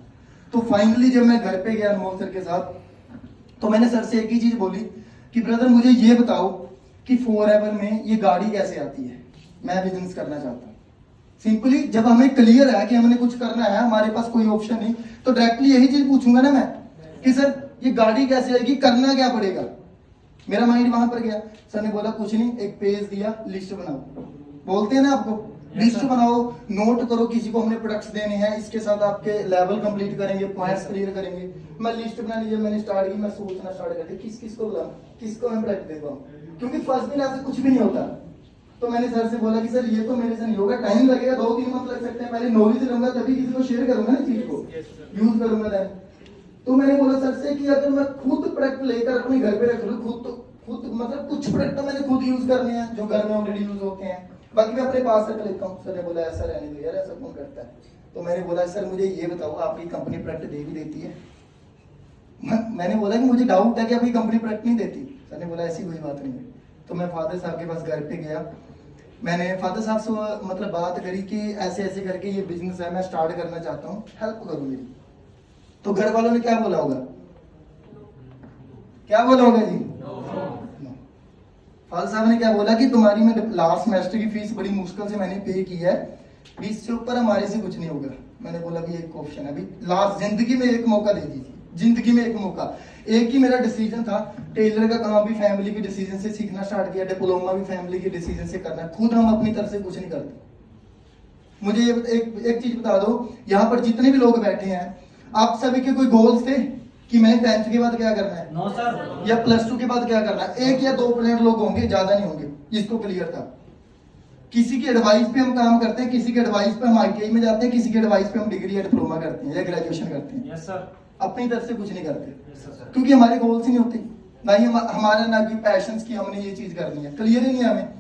तो फाइनली जब मैं घर पे गया अनमोल सर के साथ, तो मैंने सर से एक ही चीज बोली कि ब्रदर मुझे ये बताओ कि फॉरएवर में ये गाड़ी कैसे आती है, मैं बिजनेस करना चाहता हूँ। सिंपली जब हमें क्लियर है कि हमने कुछ करना है, हमारे पास कोई ऑप्शन नहीं, तो डायरेक्टली यही चीज पूछूंगा ना मैं कि सर ये गाड़ी कैसे आएगी, करना क्या पड़ेगा। मेरा माइंड वहां पर गया। सर ने बोला कुछ नहीं, एक पेज दिया, लिस्ट बनाओ, बोलते हैं ना आपको, लिस्ट बनाओ, नोट करो किसी को हमने प्रोडक्ट्स देने हैं, इसके साथ आपके लेवल कंप्लीट करेंगे, पॉइंट्स क्लियर करेंगे। मैं लिस्ट बनानी जब मैंने स्टार्ट की, मैं सोचना स्टार्ट कर दिया किस किस को बुलाऊं, किसको मैं प्रोडक्ट दे पाऊं, क्योंकि फर्स्ट दिन ऐसे कुछ भी नहीं होता। तो मैंने सर से बोला कि सर ये तो मेरे से नहीं होगा, टाइम लगेगा, 2-3 मंथ लग सकते हैं, पहले नॉलेज लूंगा तभी किसी को शेयर करूंगा ना चीज को, यूज करूंगा देन। तो मैंने बोला सर से कि अगर मैं खुद प्रोडक्ट लेकर अपने घर पे रख लूं, खुद मतलब कुछ प्रोडक्ट तो मैंने खुद यूज करने हैं जो घर में ऑलरेडी यूज होते हैं, बाकी मैं अपने पास रख लेता हूँ। सर ने बोला ऐसा रहने दो यार, ऐसा कौन करता है। तो मैंने बोला सर मुझे ये बताओ, आपकी कंपनी प्रोडक्ट दे भी देती है। मैंने बोला कि मुझे डाउट है कि आपकी कंपनी प्रोडक्ट नहीं देती। सर ने बोला ऐसी कोई बात नहीं है। तो मैं फादर साहब के पास घर पे गया, मैंने फादर साहब से मतलब बात करी कि ऐसे ऐसे करके ये बिजनेस है, मैं स्टार्ट करना चाहता हूँ, हेल्प करो मेरी। तो घर वालों ने क्या बोला होगा, क्या बोला होगा जी? फादर साहब ने क्या बोला कि तुम्हारी मैं लास्ट सेमेस्टर की फीस बड़ी मुश्किल से मैंने पे की है, 20 से ऊपर हमारे से कुछ नहीं होगा। मैंने बोला भी एक ऑप्शन है, अभी लास्ट जिंदगी में एक मौका दे दीजिए, जिंदगी में एक मौका। एक ही मेरा डिसीजन था, टेलर का काम भी फैमिली के डिसीजन से सीखना स्टार्ट किया, डिप्लोमा भी फैमिली के डिसीजन से करना, खुद हम अपनी तरफ से कुछ नहीं करते। मुझे ये एक चीज बता दो, यहाँ पर जितने भी लोग बैठे हैं, आप सभी के कोई गोल्स थे कि मैंने 10th के बाद क्या करना है? No sir. या +2 के बाद क्या करना है? 1 या 2% लोग होंगे, ज्यादा नहीं होंगे, जिसको क्लियर था। किसी की एडवाइस पे हम काम करते हैं, किसी के एडवाइस पे हम ITI में जाते हैं, किसी के एडवाइस पे हम डिग्री या डिप्लोमा करते हैं या ग्रेजुएशन करते हैं। Yes sir. अपनी तरफ से कुछ नहीं करते, यस सर। क्योंकि हमारे गोल्स ही नहीं होते, ना ही हमारा ना कि पैशंस की हमने ये चीज करनी है, क्लियर ही नहीं है हमें।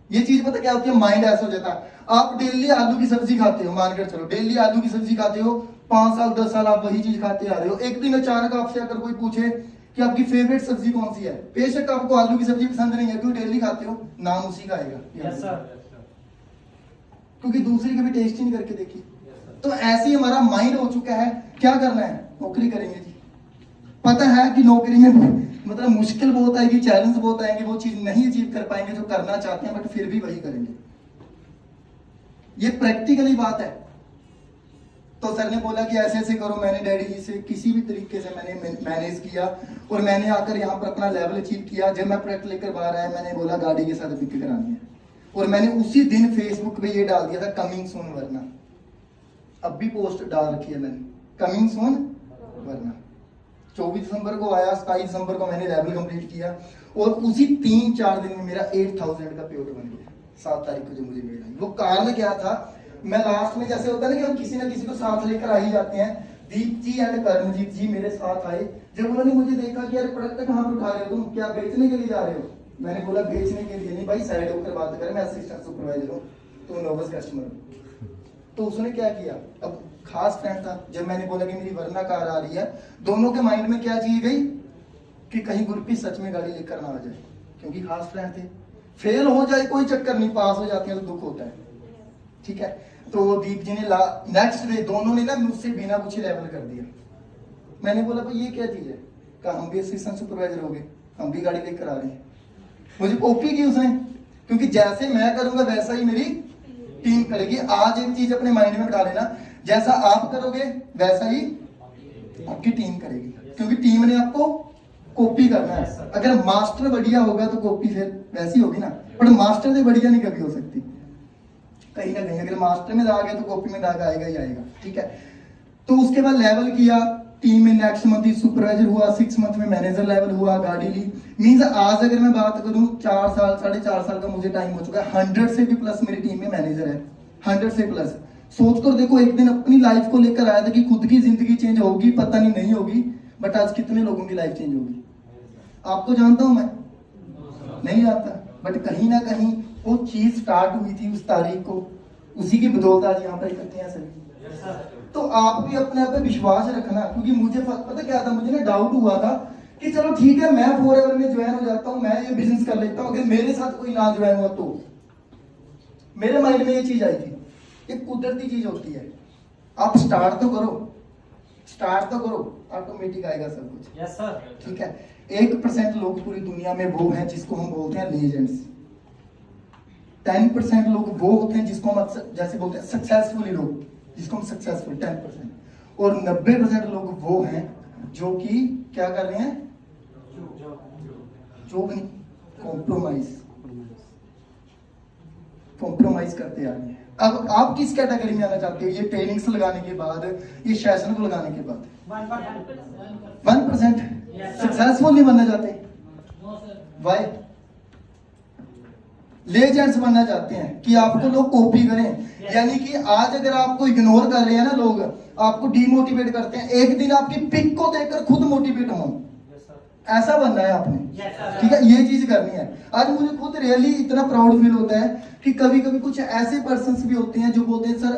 ये चीज पता क्या होती है, माइंड ऐसा हो जाता है। आप डेली आलू की सब्जी खाते हो, मानकर चलो डेली आलू की सब्जी खाते हो, 5 साल 10 साल आप वही चीज खाते आ रहे हो। एक दिन अचानक आपसे अगर कोई पूछे कि आपकी फेवरेट सब्जी कौन सी है, बेशक आपको आलू की सब्जी पसंद नहीं है, क्योंकि डेली खाते हो, नाम उसी का आएगा। Yes sir. क्योंकि दूसरी कभी टेस्ट ही नहीं करके देखी। तो ऐसे ही हमारा माइंड हो चुका है, क्या करना है, नौकरी करेंगे जी। पता है कि नौकरी में मतलब मुश्किल बहुत आएगी, चैलेंज बहुत आएंगे, वो चीज नहीं अचीव कर पाएंगे जो करना चाहते हैं, बट फिर भी वही करेंगे। ये प्रैक्टिकली बात है। तो सर ने बोला कि ऐसे ऐसे करो, मैंने डैडी जी से किसी भी तरीके से मैंने मैनेज किया और मैंने आकर यहाँ पर अपना लेवल अचीव किया। जब मैं प्रोडक्ट लेकर बाहर आया, मैंने बोला गाड़ी के साथ पिक करानी है, और मैंने उसी दिन फेसबुक पे ये डाल दिया था, कमिंग सून वरना। अब भी पोस्ट डाल रखी है मैंने, कमिंग सून वरना। 24 दिसंबर को आया, 27 दिसंबर को मैंने लेवल कंप्लीट किया, और उसी 3-4 दिन में मेरा 8000 का पेमेंट बन गया। 7 तारीख को जो मुझे मिला, वो कारण क्या था, मैं लास्ट में जैसे होता है ना कि हम किसी ना किसी को साथ लेकर आ ही जाते हैं। दीप जी एंड कर्मजीत जी मेरे साथ आए। जब उन्होंने मुझे देखा कि यार प्रोडक्ट कहाँ पर उठा रहे हो तुम, क्या बेचने के लिए जा रहे हो? मैंने बोला बेचने के लिए नहीं भाई, साइड होकर बात करें, मैं असिस्टेंट सुपरवाइजर हूँ, तो नोबस कस्टमर हूँ। तो उसने क्या किया, अब खास फ्रेंड था, जब मैंने बोला कि मेरी वरना कार आ रही है, दोनों के माइंड में क्या चीज गई कि कहीं गुरप्रीत सच में गाड़ी लेकर ना आ जाए, क्योंकि खास फ्रेंड थे। फेल हो जाए कोई चक्कर नहीं, पास हो जाते हैं तो दुख होता है, ठीक है। तो दीप जी ने नेक्स्ट डे दोनों ने ना मुझसे बिना पूछे लेवल कर दिया। मैंने बोला भाई ये क्या चीज है, कहा हम भी असिस्टेंट सुपरवाइजर हो गए, हम भी गाड़ी लेकर आ रहे हैं। मुझे कॉपी की उसने, क्योंकि जैसे मैं करूंगा वैसा ही मेरी टीम करेगी। आज एक चीज अपने माइंड में बिठा लेना, जैसा आप करोगे वैसा ही आपकी टीम करेगी, क्योंकि टीम ने आपको कॉपी करना है। अगर मास्टर बढ़िया होगा तो कॉपी फिर वैसी होगी ना, पर मास्टर से बढ़िया नहीं कभी हो सकती। कहीं ना कहीं अगर मास्टर में दाग है तो कॉपी में दाग आएगा ही आएगा, ठीक है। तो उसके बाद लेवल किया टीम में, नेक्स्ट मंथ सुपरवाइजर हुआ, 6 मंथ में मैनेजर लेवल हुआ, गाड़ी ली। मींस आज अगर मैं बात करूं 4 साल 4.5 साल का मुझे टाइम हो चुका है, 100 से भी प्लस मेरी टीम में मैनेजर है, 100 से प्लस। सोच कर देखो, एक दिन अपनी लाइफ को लेकर आया था कि खुद की जिंदगी चेंज होगी, पता नहीं होगी, बट आज कितने लोगों की लाइफ चेंज होगी आपको जानता हूं मैं, नहीं आता, बट कहीं ना कहीं वो चीज स्टार्ट हुई थी उस तारीख को, उसी की बदौलत आज यहाँ पर इकट्ठे हैं सभी। तो आप भी अपने आप पे विश्वास रखना, क्योंकि मुझे पता क्या था, मुझे ना डाउट हुआ था कि चलो ठीक है मैं फॉरएवर में ज्वाइन हो जाता हूँ, मैं ये बिजनेस कर लेता हूँ, अगर मेरे साथ कोई ना ज्वाइन हुआ तो मेरे माइंड में ये चीज आई थी, एक कुदरती चीज होती है, आप स्टार्ट तो करो, ऑटोमेटिक आएगा सब कुछ। Yes sir. ठीक है, 1% लोग पूरी दुनिया में वो हैं जिसको हम बोलते हैं लेजेंड्स। 10% लोग वो होते हैं जिसको हम जैसे बोलते हैं सक्सेसफुली लोग, जिसको हम सक्सेसफुल 10%, और 90% लोग वो हैं जो कि क्या कर रहे हैं, जो भी कॉम्प्रोमाइज करते आ रहे हैं। अब आप किस कैटेगरी में आना चाहते हो, ये ट्रेनिंग्स लगाने के बाद, ये सेशन को लगाने के बाद? 1% सक्सेसफुल नहीं बनना चाहते? वाई? लेजेंड्स बनना चाहते हैं कि आपको लोग कॉपी करें। यानी कि आज अगर आपको इग्नोर कर रहे हैं ना लोग, आपको डीमोटिवेट करते हैं, एक दिन आपकी पिक को देखकर खुद मोटिवेट हो, ऐसा बनना है आपने। ठीक है, ये चीज करनी है। आज मुझे खुद रियली इतना प्राउड फील होता है कि कभी कभी कुछ ऐसे पर्सन्स भी होते हैं जो बोलते हैं सर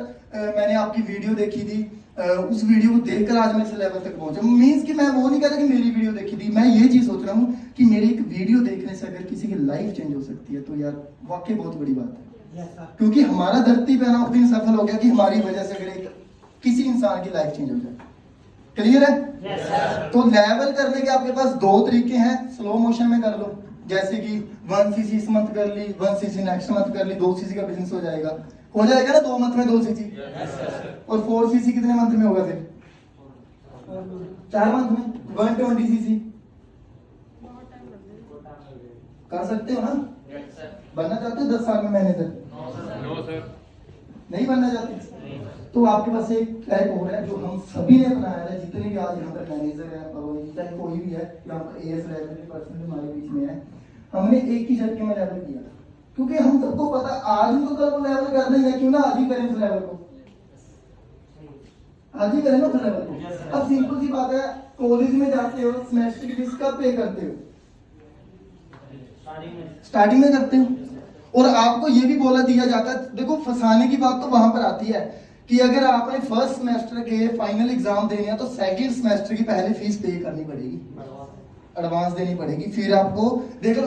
मैंने आपकी वीडियो देखी थी, उस वीडियो को देखकर आज मैं इस लेवल तक पहुंचा। मींस कि मैं वो नहीं कह रहा कि मेरी वीडियो देखी थी, मैं ये चीज सोच रहा हूँ कि मेरी एक वीडियो देखने से अगर किसी की लाइफ चेंज हो सकती है तो यार वाकई बहुत बड़ी बात है। क्योंकि हमारा धरती पे आना उस दिन सफल हो गया कि हमारी वजह से अगर किसी इंसान की लाइफ चेंज हो जाए। क्लियर है? तो लेवल करने के आपके पास 2 तरीके हैं, स्लो मोशन में कर लो, जैसे कि 1 cc इस मंथ कर ली, 1 cc नेक्स्ट मंथ कर ली, 2 cc का बिजनेस हो जाएगा ना 2 मंथ में 2 cc। और 4 cc कितने मंथ में होगा फिर? 4 मंथ में 120 cc कर सकते हो ना? बनना चाहते हो 10 साल में मैनेजर? नो सर, नहीं बनना चाहते? तो आपके पास एक ट्रैक हो रहा है जो हम सभी ने बनाया है, जितने भी आज यहाँ पर मैनेजर है, चाहे कोई भी है, यहाँ पर एएस लेवल के पर्सन हमारे बीच में है, हमने एक ही झटके में लेवल किया। क्योंकि हम सबको पता आज ही तो कल लेवल करना ही है, क्यों ना आज ही करें उस लेवल को, आज ही करें ना उस लेवल को। अब सिंपल सी बात है, कॉलेज में जाते हो, सेमेस्टर की फीस कब पे करते हो? स्टार्टिंग में करते हो। और आपको ये भी बोला दिया जाता है, देखो फंसाने की बात तो वहां पर आती है कि अगर आपने फर्स्ट सेमेस्टर के फाइनल एग्जाम देने हैं तो सेकंड सेमेस्टर की पहले फीस पे करनी पड़ेगी, एडवांस देनी पड़ेगी। फिर आपको देखो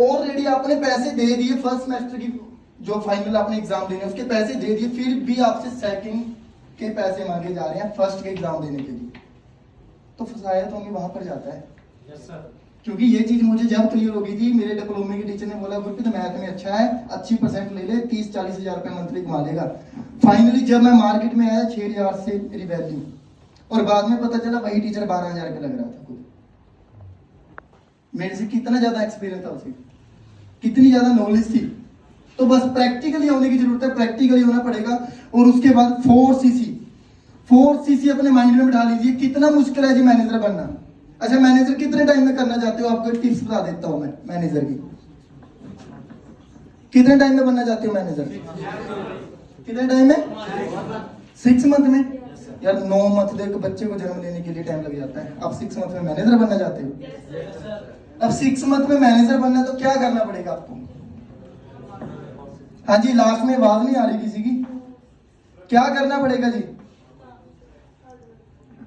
ऑलरेडी आपने पैसे दे दिए फर्स्ट सेमेस्टर की, जो फाइनल आपने एग्जाम देने उसके पैसे दे दिए, फिर भी आपसे सेकंड के पैसे मांगे जा रहे हैं फर्स्ट के एग्जाम देने के लिए। तो फंसाया तो हमें वहां पर जाता है। Yes sir. क्योंकि ये चीज मुझे जब क्लियर हो गई थी, मेरे डिप्लोमे के टीचर ने बोला गुरप्रीत मैथ में अच्छा है, अच्छी परसेंट ले ले, 30-40 हजार रुपए मंथली कमा लेगा। फाइनली जब मैं मार्केट में आया 6000 से मेरी वैल्यू, और बाद में पता चला वही टीचर 12000 रुपए लग रहा था खुद। मेरे से कितना ज्यादा एक्सपीरियंस था उसे, कितनी ज्यादा नॉलेज थी। तो बस प्रैक्टिकली होने की जरूरत है, प्रैक्टिकली होना पड़ेगा। और उसके बाद 4 cc अपने माइंड में बिठा लीजिए। कितना मुश्किल है जी मैनेजर बनना। अच्छा, मैनेजर कितने टाइम में करना चाहते हो? आपको एक टिप्स बता देता हूं मैं मैनेजर की। कितने टाइम में बनना चाहते हो मैनेजर? कितने टाइम में? 6 मंथ में। यार 9 मंथ एक बच्चे को जन्म लेने के लिए टाइम लग जाता है, आप 6 मंथ में मैनेजर बनना चाहते हो? अब 6 मंथ में मैनेजर बनना है तो क्या करना पड़ेगा आपको? हाँ जी, लास्ट में आवाज नहीं आ रही किसी की। क्या करना पड़ेगा जी?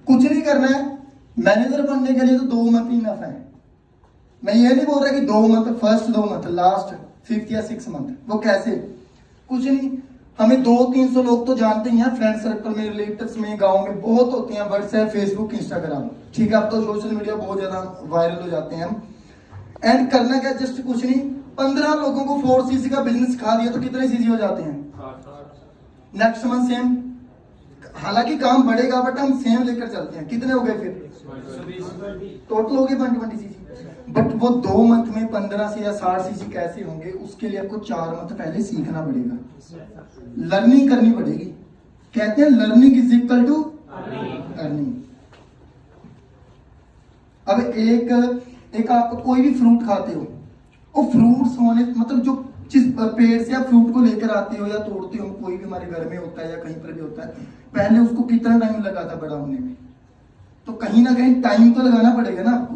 कुछ नहीं करना है। मैनेजर बनने के लिए तो 2 मंथ ही इनफ है। मैं ये नहीं बोल रहा कि 2 month, first 2 month, last 5th या 6 मंथ। वो कैसे? कुछ नहीं, हमें 200-300 लोग तो जानते ही हैं, फ्रेंड सर्कल में, रिलेटिव्स में, गांव में बहुत होते हैं, व्हाट्सएप, फेसबुक, इंस्टाग्राम। ठीक है, अब तो सोशल मीडिया बहुत ज्यादा वायरल हो जाते हैं हम। एंड करना क्या, जस्ट कुछ नहीं, 15 लोगों को 4 cc का बिजनेस सिखा दिया तो कितने cc हो जाते हैं? Next month same. हालांकि काम बढ़ेगा बट हम सेम लेकर चलते हैं। कितने हो गए फिर? टोटल हो गए 120 cc। बट वो 2 मंथ में 15 से या 60 cc कैसे होंगे, उसके लिए आपको 4 मंथ पहले सीखना पड़ेगा, लर्निंग करनी पड़ेगी। कहते हैं learning is equal to earning. अब एक आप कोई भी फ्रूट खाते हो, वो फ्रूट्स होने मतलब जो जिस पेड़ से आप फ्रूट को लेकर आते हो या तोड़ते हो, कोई भी हमारे घर में होता है या कहीं पर भी होता है, पहले उसको कितना टाइम लगा था बड़ा होने में? तो कहीं ना कहीं टाइम तो लगाना पड़ेगा ना आपको,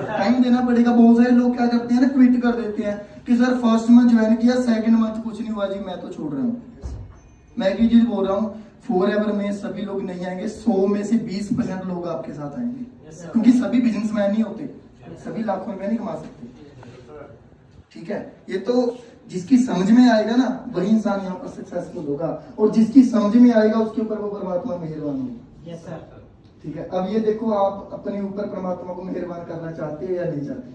टाइम देना पड़ेगा। बहुत सारे लोग क्या करते हैं ना, क्विट कर देते हैं कि सर फर्स्ट मंथ ज्वाइन किया, सेकंड मंथ कुछ नहीं हुआ जी, मैं तो छोड़ रहा हूँ। मैं एक चीज बोल रहा हूँ, फॉरएवर में सभी लोग नहीं आएंगे, 100 में से 20% लोग आपके साथ आएंगे, क्योंकि सभी बिजनेसमैन नहीं होते, सभी लाखों रुपए नहीं कमा सकते। ठीक है, ये तो जिसकी समझ में आएगा ना वही इंसान यहाँ पर सक्सेसफुल होगा, और जिसकी समझ में आएगा उसके ऊपर वो परमात्मा मेहरबान होगा। Yes sir. ठीक है, अब ये देखो, आप अपने ऊपर परमात्मा को मेहरबान करना चाहते हैं या नहीं चाहते?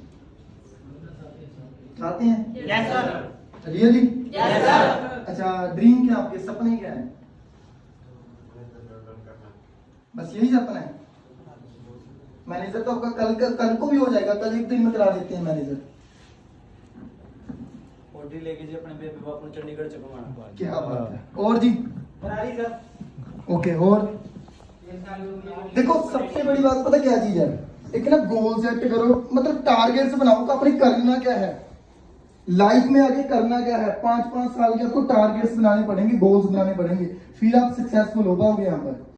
चाहते हैं? Yes sir. Really? Yes sir. अच्छा, ड्रीम क्या आपके, सपने क्या है? बस यही सपना है? मैनेजर तो आपका कल को भी हो जाएगा, कल एक दिन में करा देते हैं मैनेजर। ओडी लेके जी अपने बेबी बाप ने चंडीगढ़ च घुमाना। क्या बात है। और जी? Ferrari sir. ओके, और देखो सबसे बड़ी बात पता क्या चीज है, एक ना गोल सेट करो, मतलब टारगेट्स बनाओ कि आपने करना क्या है लाइफ में, आगे करना क्या है। 5-5 साल के आपको टारगेट्स बनाने पड़ेंगे, गोल्स बनाने पड़ेंगे, फिर आप सक्सेसफुल हो पाओगे यहाँ पर।